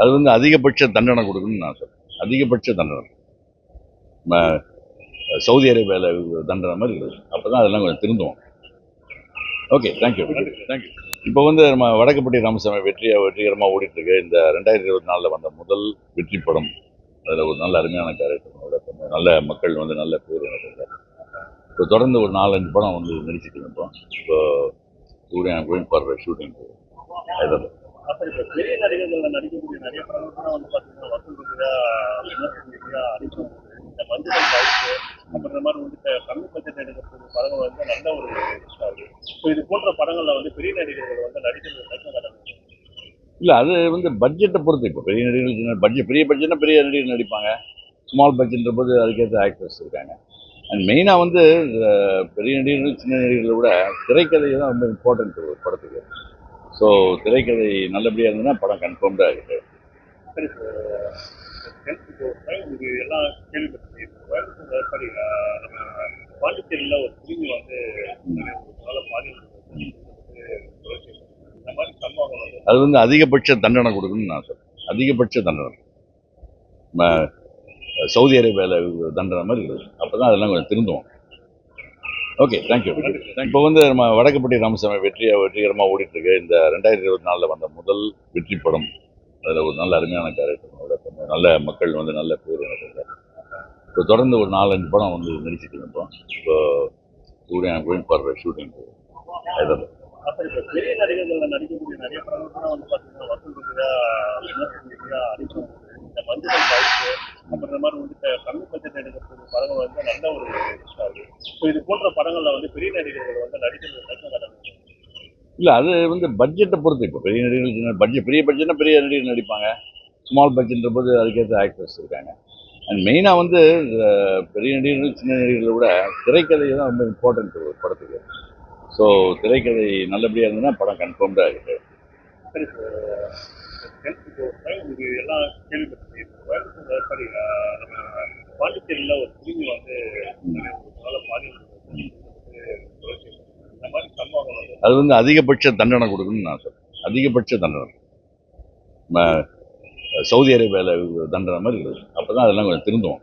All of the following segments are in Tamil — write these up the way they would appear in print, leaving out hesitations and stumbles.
அது வந்து அதிகபட்ச தண்டனை கொடுக்கணும்னு நான் சொல்றேன். அதிகபட்ச தண்டனை சவுதி அரேபியாவில் தண்டனை மாதிரி இருக்குது. அப்பதான் அதெல்லாம் கொஞ்சம் திருந்துவோம். Okay, thank you. இப்போ வந்து நம்ம வடக்குப்பட்டி ராமசாமி வெற்றிகரமாக ஓடிட்டு இருக்கு. இந்த 2024 வந்த முதல் வெற்றி படம். அதில் ஒரு நல்ல அருமையான கேரக்டர், நல்ல மக்கள் வந்து நல்ல பேர் எனக்கு. இப்போ தொடர்ந்து ஒரு 4-5 படம் வந்து நடிச்சுட்டு இருந்தோம். இப்போ கோயிங் ஃபார் ஷூட்டிங் ஹைதராபாத். பெரிய நடிகர்கள் நடிக்கக்கூடிய நிறைய படங்கள் வந்து பார்த்தீங்கன்னா வசூல் ரீதியா அடிக்கும் இந்த மஞ்சள் பாய்ச்சி அப்புறம் மாதிரி வந்து கம்மி பட்ஜெட் எடுக்கக்கூடிய படங்கள் வந்து நல்ல ஒரு இருக்கு. ஸோ இது போன்ற படங்கள்ல வந்து பெரிய நடிகர்கள் வந்து நடிக்கிறது இல்லை, அது வந்து பட்ஜெட்டை பொறுத்து. இப்போ பெரிய நடிகர்கள் பெரிய பட்ஜெட்னா பெரிய நடிகர்கள் நடிப்பாங்க. ஸ்மால் பட்ஜெட்ன்ற போது அதுக்கேற்ற ஆக்டர்ஸ் இருக்காங்க. அண்ட் மெயினாக வந்து பெரிய நடிகர்கள் சின்ன நடிகர்களை விட திரைக்கதை தான் ரொம்ப இம்பார்ட்டன்ட் ஒரு படத்துக்கு. ஸோ திரைக்கதை நல்லபடியாக இருந்ததுன்னா படம் கன்ஃபார்ம்டாக இருக்குது. சரி சார், இது எல்லாம் கேள்விப்பட்டிருக்கேன். சாரி, நம்ம பாண்டிச்சேரியில் ஒரு திரும்பி வந்து அது வந்து அதிகபட்ச தண்டனை கொடுக்கணும்னு நான் சொல்றேன். அதிகபட்ச தண்டனை சவுதி அரேபியாவில் தண்டனை மாதிரி இருக்குது. அப்பதான் அதெல்லாம் கொஞ்சம் திருந்துவோம். Okay, thank you. இப்போ வந்து நம்ம வடக்குப்பட்டி ராமசாமி வெற்றிகரமாக ஓடிட்டு இருக்கு. இந்த 2024 வந்த முதல் வெற்றி படம். அதில் ஒரு நல்ல அருமையான கேரக்டர், நல்ல மக்கள் வந்து நல்ல பேர் எனக்கு. இப்போ தொடர்ந்து ஒரு 4-5 படம் வந்து நடிச்சுட்டு இருந்தோம். இப்போ கோயிங் ஃபார் ஷூட்டிங் ஹைதராபாத். பெரிய நடிகர்கள் நடிக்கக்கூடிய நிறைய படங்கள் வந்து பார்த்தீங்கன்னா வசூல் ரீதியா அடிக்கும் இந்த மஞ்சள் பாய்ச்சி அப்புறம் மாதிரி வந்து கம்மி பட்ஜெட் எடுக்கக்கூடிய படங்கள் வந்து நல்ல ஒரு இருக்கு. ஸோ இது போன்ற படங்கள்ல வந்து பெரிய நடிகர்கள் வந்து நடிக்கிறது இல்லை, அது வந்து பட்ஜெட்டை பொறுத்து. இப்போ பெரிய நடிகர்கள் பெரிய பட்ஜெட்னா பெரிய நடிகர்கள் நடிப்பாங்க. ஸ்மால் பட்ஜெட்ன்ற போது அதுக்கேற்ற ஆக்டர்ஸ் இருக்காங்க. அண்ட் மெயினாக வந்து பெரிய நடிகர்கள் சின்ன நடிகர்களை விட திரைக்கதை தான் ரொம்ப இம்பார்ட்டன்ட் ஒரு படத்துக்கு. ஸோ திரைக்கதை நல்லபடியாக இருந்ததுன்னா படம் கன்ஃபார்ம்டாக இருக்குது. சரி சார், இது எல்லாம் கேள்விப்பட்டிருக்கேன். சாரி, நம்ம பாண்டிச்சேரியில் ஒரு திரும்பி வந்து அது வந்து அதிகபட்ச தண்டனை கொடுக்கணும்னு நான் சொல்றேன். அதிகபட்ச தண்டனை சவுதி அரேபியாவில் தண்டனை மாதிரி இருக்குது. அப்பதான் அதெல்லாம் கொஞ்சம் திருந்துவோம்.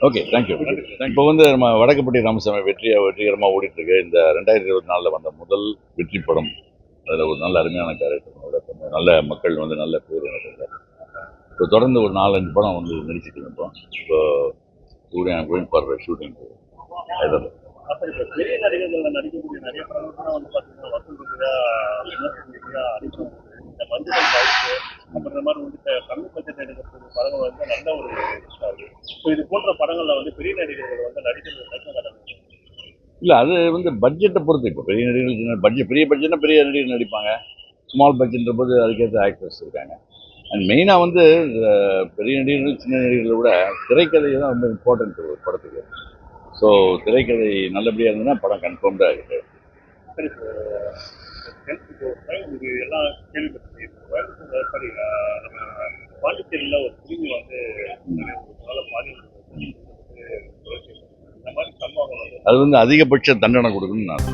Okay, thank you. இப்போ வந்து நம்ம வடக்குப்பட்டி ராமசாமி வெற்றிகரமாக ஓடிட்டு இருக்கு. இந்த 2024 வந்த முதல் வெற்றி படம். அதில் ஒரு நல்ல அருமையான கேரக்டர், நல்ல மக்கள் வந்து நல்ல பேர் எனக்கு. இப்போ தொடர்ந்து ஒரு 4-5 படம் வந்து நடிச்சுட்டு இருந்தோம். இப்போ கோயிங் ஃபார் ஷூட்டிங் ஹைதராபாத். பெரிய நடிகர்கள் நடிக்கக்கூடிய நிறைய படங்கள் வந்து பார்த்தீங்கன்னா வசூல் ரீதியா அடிக்கும் இந்த மஞ்சள் பாய்ச்சி அப்புறம் மாதிரி வந்து கம்மி பட்ஜெட் எடுக்கக்கூடிய படங்கள் வந்து நல்ல ஒரு இருக்கு. ஸோ இது போன்ற படங்கள்ல வந்து பெரிய நடிகர்கள் வந்து நடிக்கிறது இல்லை, அது வந்து பட்ஜெட்டை பொறுத்து. இப்போ பெரிய நடிகர்கள் பெரிய பட்ஜெட்னா பெரிய நடிகர்கள் நடிப்பாங்க. ஸ்மால் பட்ஜெட்ன்ற போது அதுக்கேற்ற ஆக்டர்ஸ் இருக்காங்க. அண்ட் மெயினாக வந்து பெரிய நடிகர்கள் சின்ன நடிகர்களை விட திரைக்கதை தான் ரொம்ப இம்பார்ட்டன்ட் ஒரு படத்துக்கு. ஸோ திரைக்கதை நல்லபடியாக இருந்ததுன்னா படம் கன்ஃபார்ம்டாக இருக்குது. சரி சார், இது எல்லாம் கேள்விப்பட்டிருக்கேன். சாரி, நம்ம பாண்டிச்சேரியில் ஒரு திரும்பி வந்து அது வந்து அதிகபட்ச தண்டனை கொடுக்கணும்னு நான்